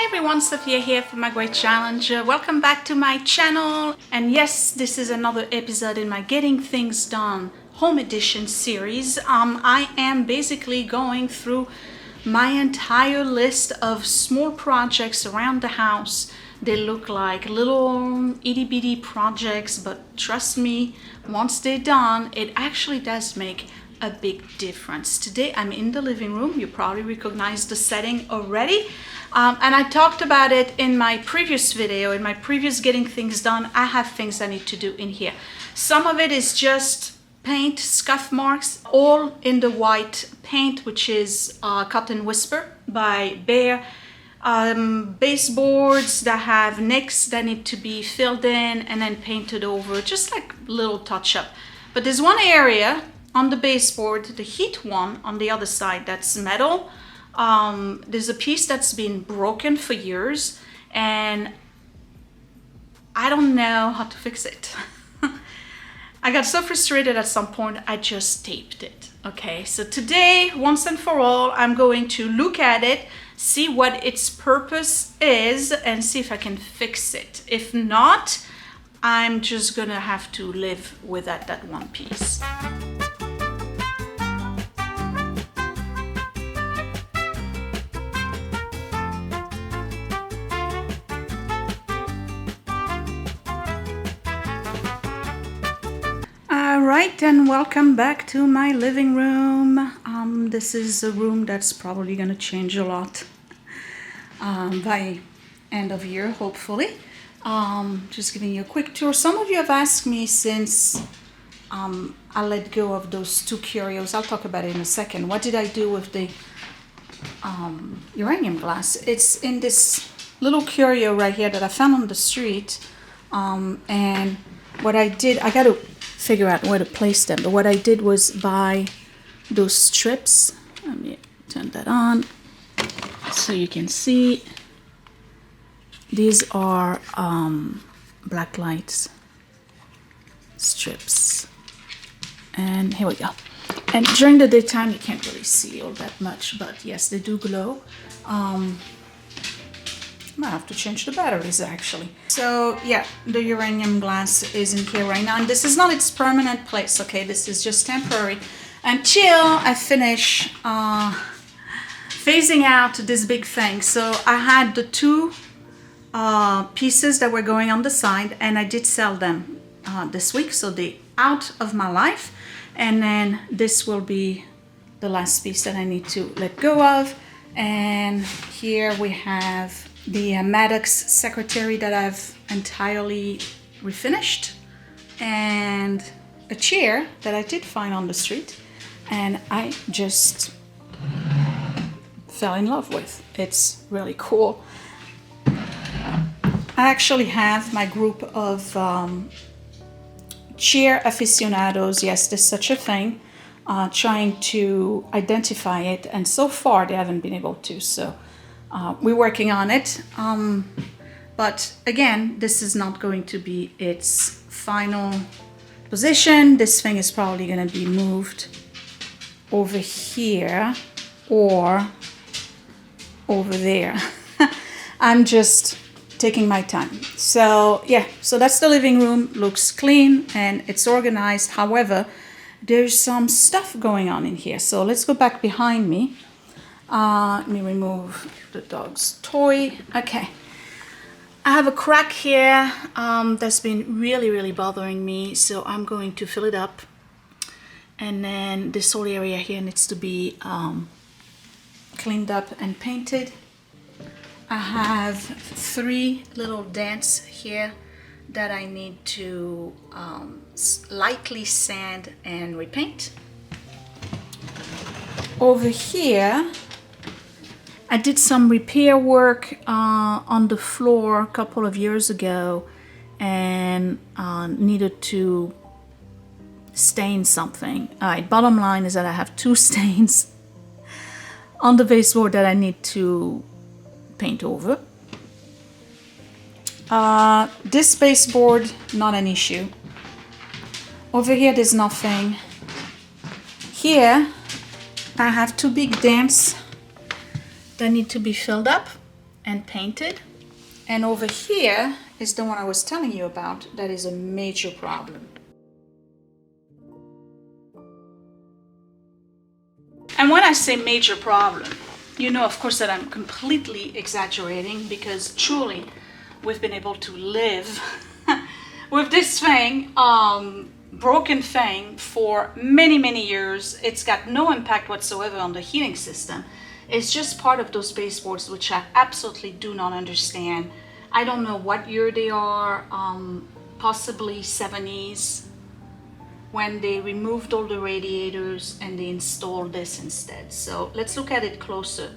Hey everyone, Sophia here for my great challenge. Welcome back to my channel. And yes, this is another episode in my Getting Things Done Home Edition series. I am basically going through my entire list of small projects around the house. They look like little itty bitty projects, but trust me, once they're done, it actually does make a big difference. Today I'm in the living room. You probably recognize the setting already. And I talked about it in my previous video, in my previous Getting Things Done. I have things I need to do in here. Some of it is just paint, scuff marks, all in the white paint, which is Cut and Whisper by Behr. Baseboards that have nicks that need to be filled in and then painted over, just like little touch up. But there's one area on the baseboard, the heat one on the other side, that's metal. There's a piece that's been broken for years and I don't know how to fix it. I got so frustrated at some point, I just taped it. Okay, so today, once and for all, I'm going to look at it, see what its purpose is, and see if I can fix it. If not, I'm just gonna have to live with that one piece. Alright, and welcome back to my living room. This is a room that's probably going to change a lot by end of year, hopefully. Just giving you a quick tour. Some of you have asked me since I let go of those two curios. I'll talk about it in a second. What did I do with the uranium glass? It's in this little curio right here that I found on the street. And what I did, I got to figure out where to place them, but what I did was buy those strips. Let me turn that on so you can see. These are black lights strips, and here we go. And during the daytime you can't really see all that much, but yes, they do glow. I might have to change the batteries actually. So yeah, the uranium glass is in here right now, and this is not its permanent place, okay? This is just temporary until I finish phasing out this big thing. So I had the two pieces that were going on the side, and I did sell them this week, so they're out of my life. And then this will be the last piece that I need to let go of. And here we have the Maddox secretary that I've entirely refinished, and a chair that I did find on the street and I just fell in love with. It's really cool. I actually have my group of chair aficionados, yes, there's such a thing, trying to identify it, and so far they haven't been able to, so we're working on it, but again, this is not going to be its final position. This thing is probably going to be moved over here or over there. I'm just taking my time. So yeah, so that's the living room. Looks clean and it's organized. However, there's some stuff going on in here. So let's go back behind me. Let me remove the dog's toy. Okay, I have a crack here that's been really bothering me, so I'm going to fill it up, and then this whole area here needs to be cleaned up and painted. I have 3 little dents here that I need to lightly sand and repaint. Over here I did some repair work on the floor a couple of years ago, and needed to stain something. Alright, bottom line is that I have 2 stains on the baseboard that I need to paint over. This baseboard, not an issue. Over here there's nothing. Here I have 2 big dents that need to be filled up. and painted. And over here is the one I was telling you about that is a major problem. And when I say major problem, you know, of course, that I'm completely exaggerating, because truly we've been able to live with this thing, broken thing, for many, many years. It's got no impact whatsoever on the heating system. It's just part of those baseboards, which I absolutely do not understand. I don't know what year they are, possibly 70s, when they removed all the radiators and they installed this instead. So let's look at it closer,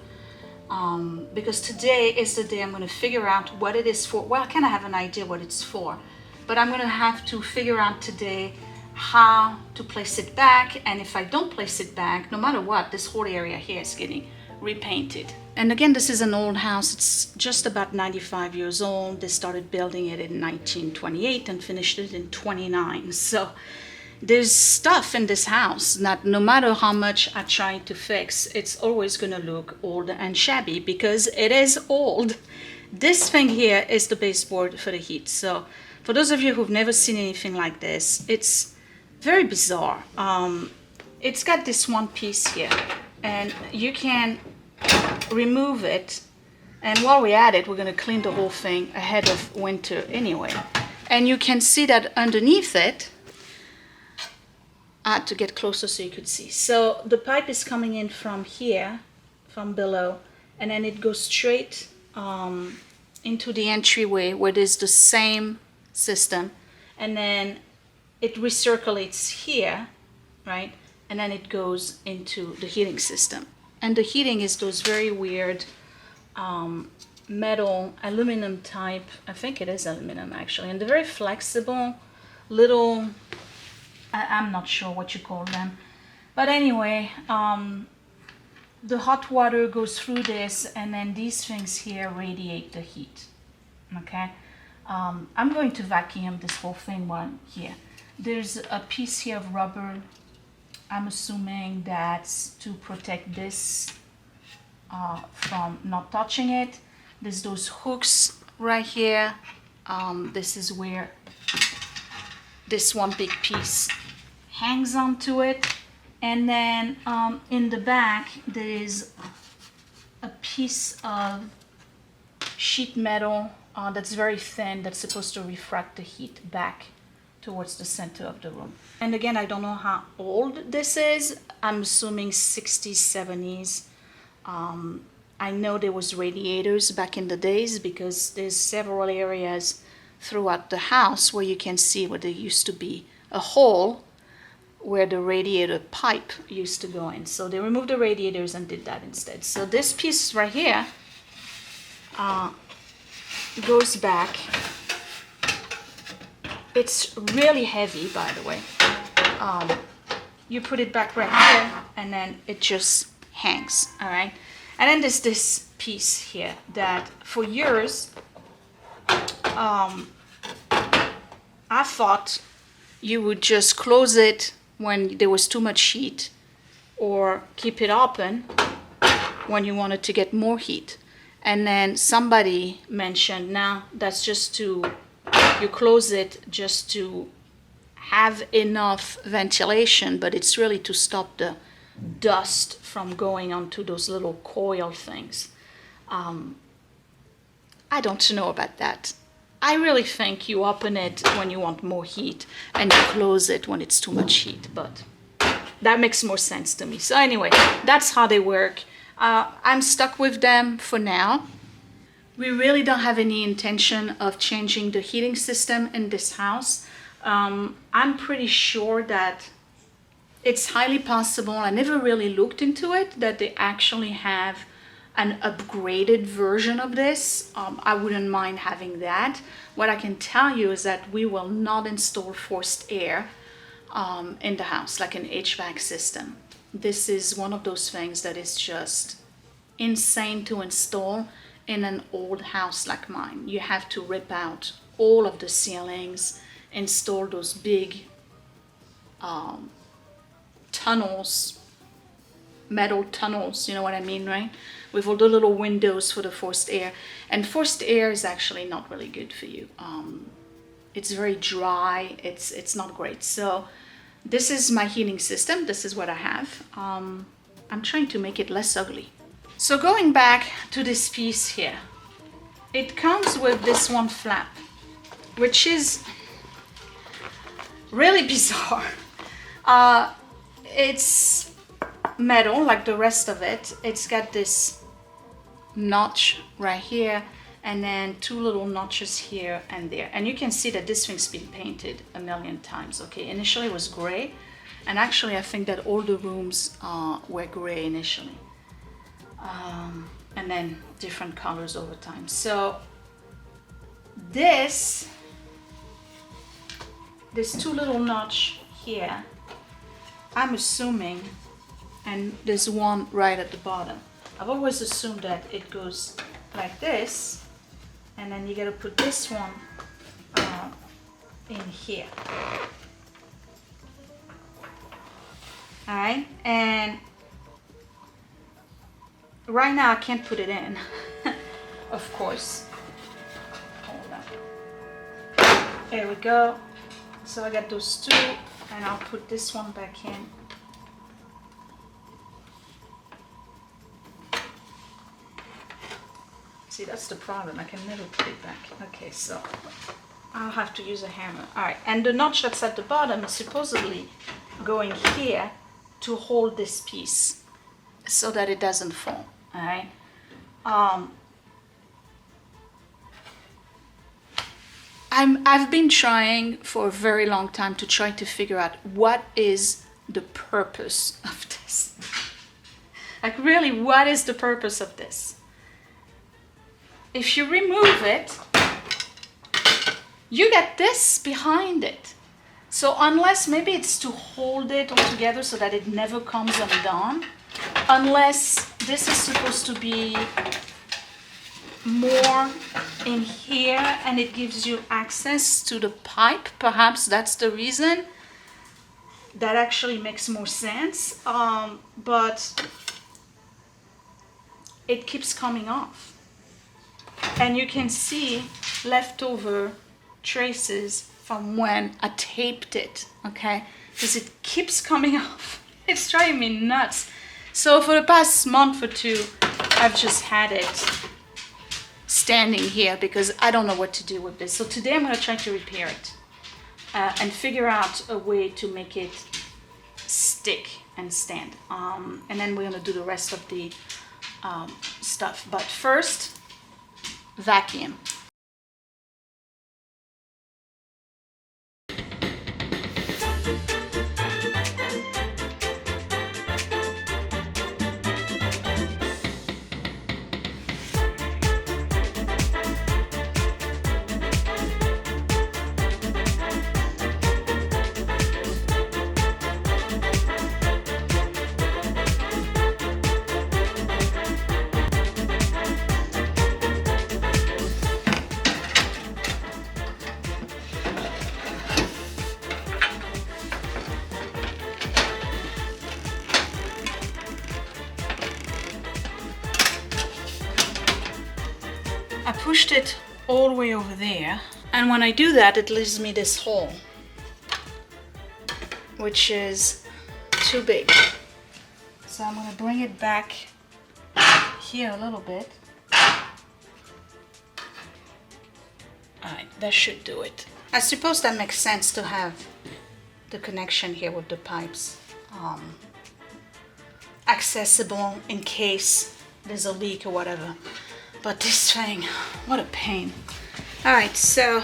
because today is the day I'm going to figure out what it is for. Well, I kind of have an idea what it's for, but I'm going to have to figure out today how to place it back. And if I don't place it back, no matter what, this whole area here is getting repainted. And again, this is an old house. It's just about 95 years old. They started building it in 1928 and finished it in 29. So there's stuff in this house that no matter how much I try to fix, it's always going to look old and shabby because it is old. This thing here is the baseboard for the heat. So for those of you who've never seen anything like this, it's very bizarre. It's got this one piece here, and you can remove it. And while we're at it, we're going to clean the whole thing ahead of winter anyway. And you can see that underneath it, I had to get closer so you could see. So the pipe is coming in from here, from below, and then it goes straight into the entryway where there's the same system, and then it recirculates here, right? And then it goes into the heating system. And the heating is those very weird metal, aluminum type. I think it is aluminum actually, and they're very flexible little, I'm not sure what you call them, but anyway, the hot water goes through this, and then these things here radiate the heat. Okay, I'm going to vacuum this whole thing while I'm here. There's a piece here of rubber. I'm assuming that's to protect this from not touching it. There's those hooks right here. This is where this one big piece hangs onto it. And then in the back, there is a piece of sheet metal that's very thin, that's supposed to refract the heat back towards the center of the room. And again, I don't know how old this is. I'm assuming 60s, 70s. I know there was radiators back in the days because there's several areas throughout the house where you can see where there used to be a hole where the radiator pipe used to go in. So they removed the radiators and did that instead. So this piece right here goes back. It's really heavy, by the way. You put it back right here, and then it just hangs, all right? And then there's this piece here that for years, I thought you would just close it when there was too much heat, or keep it open when you wanted to get more heat. And then somebody mentioned, now that's just to, you close it just to have enough ventilation, but it's really to stop the dust from going onto those little coil things. I don't know about that. I really think you open it when you want more heat and you close it when it's too much heat, but that makes more sense to me. So anyway, that's how they work. I'm stuck with them for now. We really don't have any intention of changing the heating system in this house. I'm pretty sure that it's highly possible, I never really looked into it, that they actually have an upgraded version of this. I wouldn't mind having that. What I can tell you is that we will not install forced air in the house, like an HVAC system. This is one of those things that is just insane to install in an old house like mine. You have to rip out all of the ceilings, install those big tunnels metal tunnels, you know what I mean, right? With all the little windows for the forced air. And forced air is actually not really good for you. It's very dry, it's not great. So this is my heating system. This is what I have. I'm trying to make it less ugly. So going back to this piece here, it comes with this one flap, which is really bizarre. It's metal like the rest of it. It's got this notch right here and then two little notches here and there. And you can see that this thing's been painted a million times. Okay, initially it was gray, and actually I think that all the rooms were gray initially. And then different colors over time. So this two little notch here, I'm assuming, and there's one right at the bottom. I've always assumed that it goes like this, and then you gotta put this one in here. All right, and right now I can't put it in, of course. Hold on. There we go. So I got those two, and I'll put this one back in. See, that's the problem. I can never put it back. Okay, so I'll have to use a hammer. All right, and the notch that's at the bottom is supposedly going here to hold this piece so that it doesn't fall. All right. I've been trying for a very long time to try to figure out what is the purpose of this. Like, really, what is the purpose of this? If you remove it, you get this behind it. So unless maybe it's to hold it all together so that it never comes undone, unless this is supposed to be more in here and it gives you access to the pipe, perhaps that's the reason. That actually makes more sense, but it keeps coming off. And you can see leftover traces from when I taped it, okay? Because it keeps coming off. It's driving me nuts. So for the past month or two, I've just had it standing here because I don't know what to do with this. So today I'm gonna try to repair it and figure out a way to make it stick and stand. And then we're gonna do the rest of the stuff. But first, vacuum. I pushed it all the way over there, and when I do that, it leaves me this hole, which is too big. So I'm gonna bring it back here a little bit. All right, that should do it. I suppose that makes sense to have the connection here with the pipes accessible in case there's a leak or whatever. But this thing, what a pain. All right, so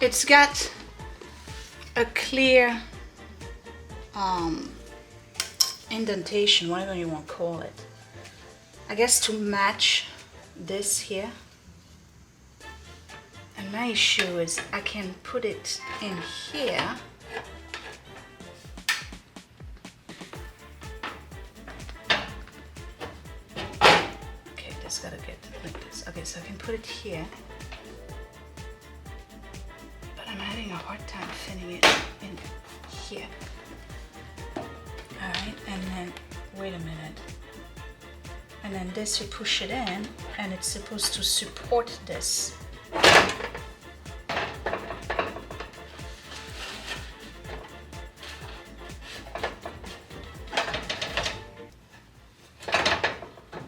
it's got a clear indentation, whatever you want to call it. I guess to match this here. And my issue is I can put it in here. Okay, just gotta get like this. Okay, so I can put it here. But I'm having a hard time fitting it in here. All right, and then, wait a minute. and then this you push it in, and it's supposed to support this.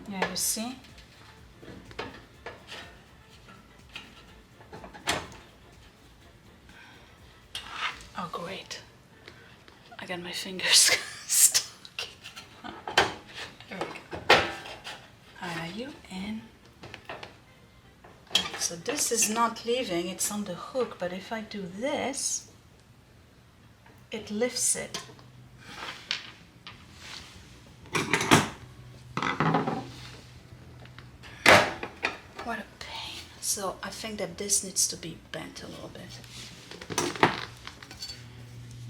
Yeah, you see? Oh, great. I got my fingers stuck. There we go. Are you in? So this is not leaving, it's on the hook, but if I do this, it lifts it. What a pain. So I think that this needs to be bent a little bit.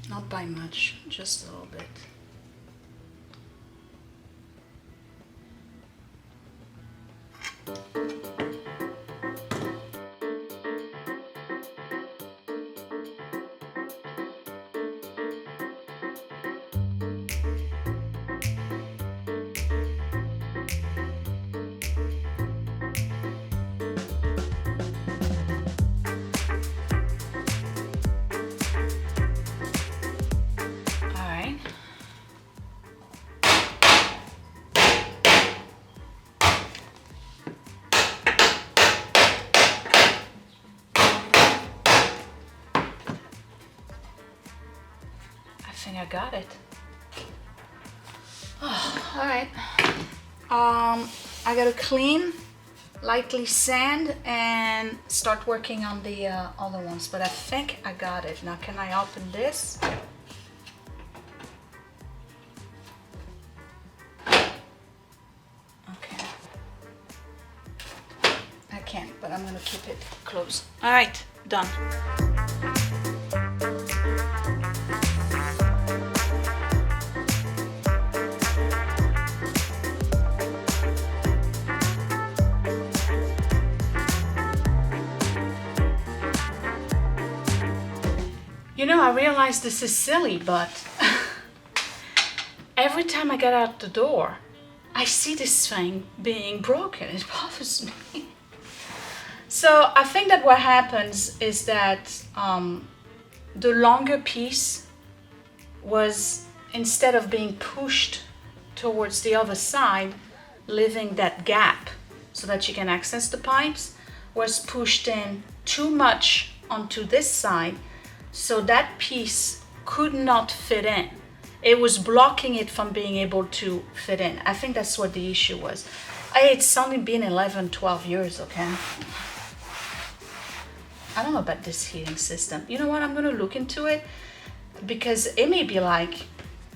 Not by much, just a little bit. I got it. Oh, all right. I gotta clean, lightly sand, and start working on the other ones. But I think I got it. Now, can I open this? Okay. I can't, but I'm gonna keep it closed. All right, done. You know, I realize this is silly, but every time I get out the door, I see this thing being broken. It bothers me. So I think that what happens is that the longer piece was, instead of being pushed towards the other side, leaving that gap so that you can access the pipes, was pushed in too much onto this side. So that piece could not fit in. It was blocking it from being able to fit in. I think that's what the issue was. It's only been 11, 12 years, okay? I don't know about this heating system. You know what? I'm gonna look into it because it may be like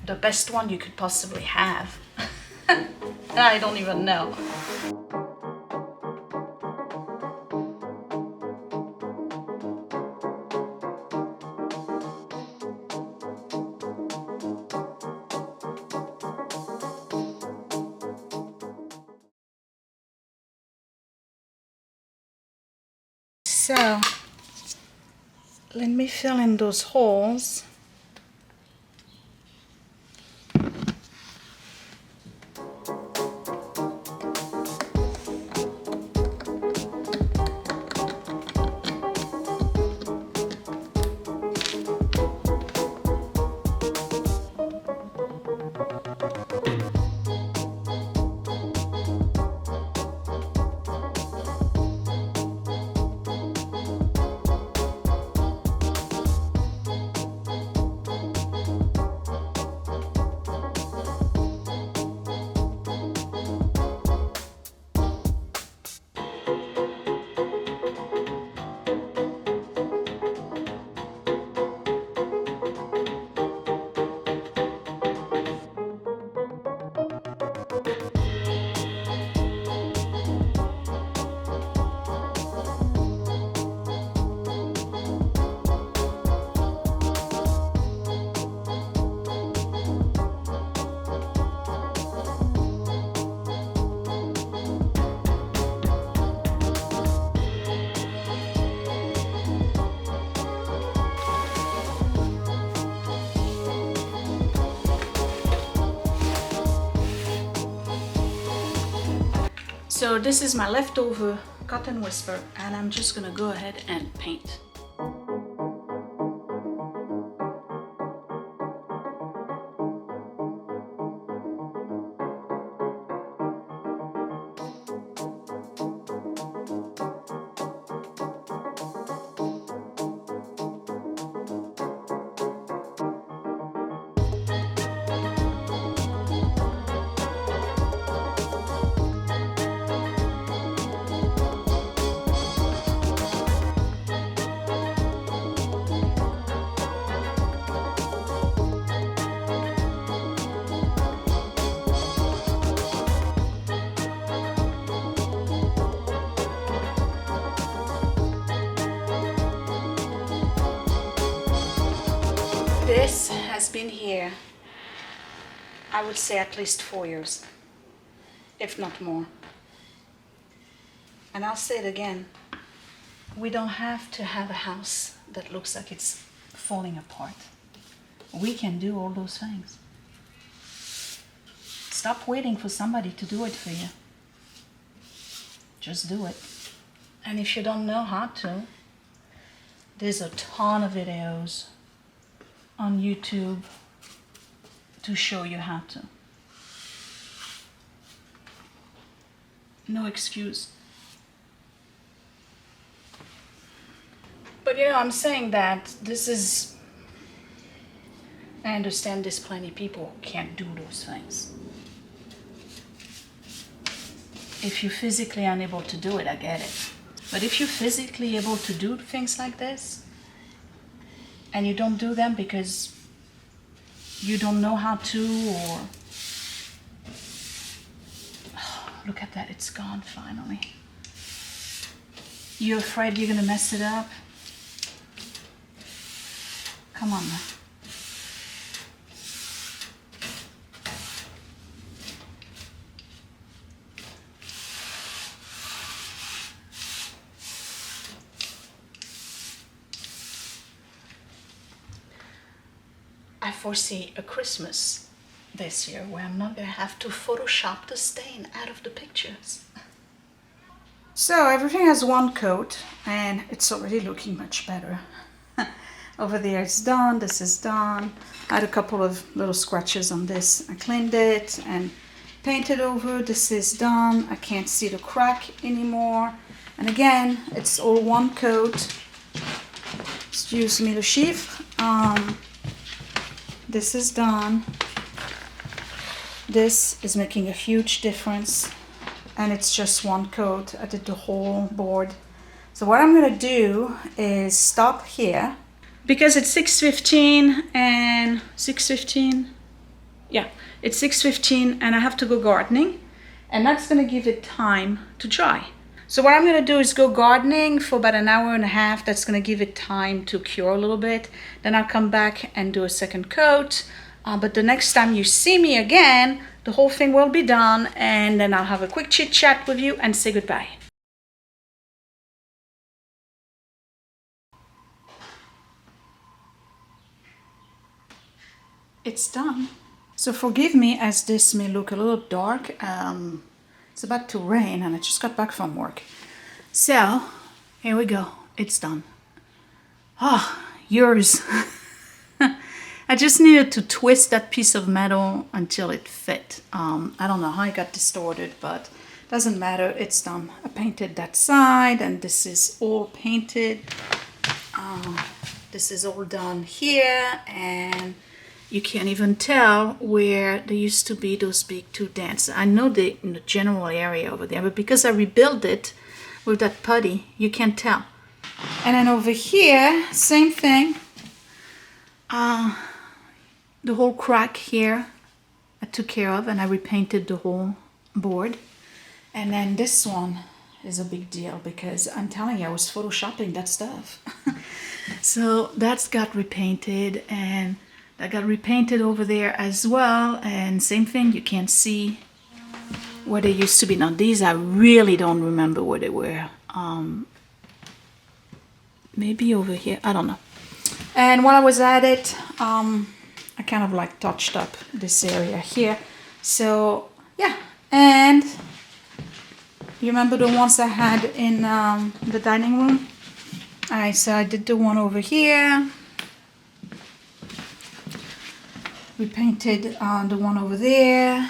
the best one you could possibly have. I don't even know. So, let me fill in those holes. So this is my leftover cotton whisper, and I'm just gonna go ahead and paint. This has been here, I would say at least 4 years, if not more. And I'll say it again, we don't have to have a house that looks like it's falling apart. We can do all those things. Stop waiting for somebody to do it for you. Just do it. And if you don't know how to, there's a ton of videos on YouTube to show you how to. No excuse. But I'm saying that this is, I understand there's plenty of people who can't do those things. If you're physically unable to do it, I get it. But if you're physically able to do things like this, and you don't do them because you don't know how to, or look at that, it's gone finally. You're afraid you're gonna mess it up? Come on now. I foresee a Christmas this year where I'm not gonna have to Photoshop the stain out of the pictures. So everything has one coat and it's already looking much better. Over there it's done, this is done. I had a couple of little scratches on this. I cleaned it and painted over. This is done. I can't see the crack anymore. And again, it's all one coat. Excuse me, the sheath. This is done. This is making a huge difference, and it's just one coat. I did the whole board. So what I'm gonna do is stop here because it's 6:15 and 6:15. Yeah, it's 6:15 and I have to go gardening, and that's gonna give it time to dry. So what I'm gonna do is go gardening for about an hour and a half. That's gonna give it time to cure a little bit. Then I'll come back and do a second coat. But the next time you see me again, the whole thing will be done, and then I'll have a quick chit chat with you and say goodbye. It's done. So forgive me as this may look a little dark. It's about to rain and I just got back from work. So here we go. It's done. Ah, yours. I just needed to twist that piece of metal until it fit. I don't know how I got distorted, but doesn't matter. It's done. I painted that side and this is all painted. This is all done here, and you can't even tell where there used to be those big two dents. I know they're in the general area over there, but because I rebuilt it with that putty, you can't tell. And then over here, same thing. The whole crack here I took care of, and I repainted the whole board. And then this one is a big deal because I'm telling you, I was photoshopping that stuff. So that's got repainted, and that got repainted over there as well. And same thing, you can't see where they used to be. Now these I really don't remember where they were. Maybe over here, I don't know. And while I was at it, I kind of like touched up this area here. So yeah, and You remember the ones I had in the dining room? Alright, so I did the one over here. We painted the one over there.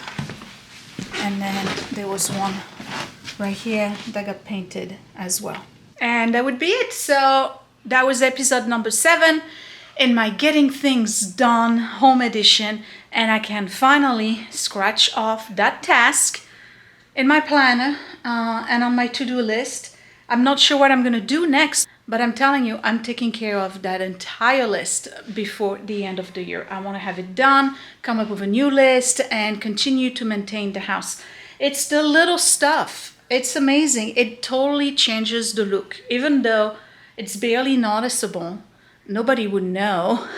And then there was one right here that got painted as well. And that would be it. So that was episode number 7 in my Getting Things Done home edition. And I can finally scratch off that task in my planner and on my to-do list. I'm not sure what I'm gonna do next, but I'm telling you, I'm taking care of that entire list before the end of the year. I wanna have it done, come up with a new list, and continue to maintain the house. It's the little stuff. It's amazing. It totally changes the look. Even though it's barely noticeable, nobody would know,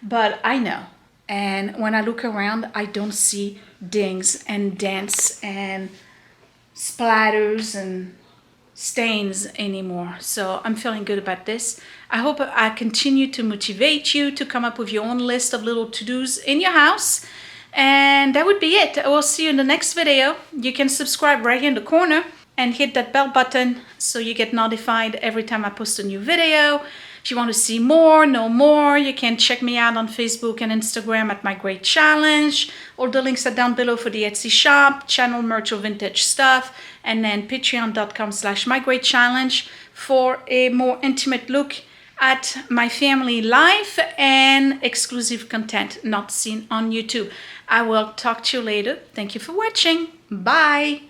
but I know. And when I look around, I don't see dings and dents and splatters and stains anymore. So I'm feeling good about this. I hope I continue to motivate you to come up with your own list of little to-dos in your house. And that would be it. I will see you in the next video. You can subscribe right here in the corner and hit that bell button so you get notified every time I post a new video. If you want to see more, know more, you can check me out on Facebook and Instagram at My Great Challenge. All the links are down below for the Etsy shop, channel merch or vintage stuff, and then patreon.com/mygreatchallenge for a more intimate look at my family life and exclusive content not seen on YouTube. I will talk to you later. Thank you for watching. Bye.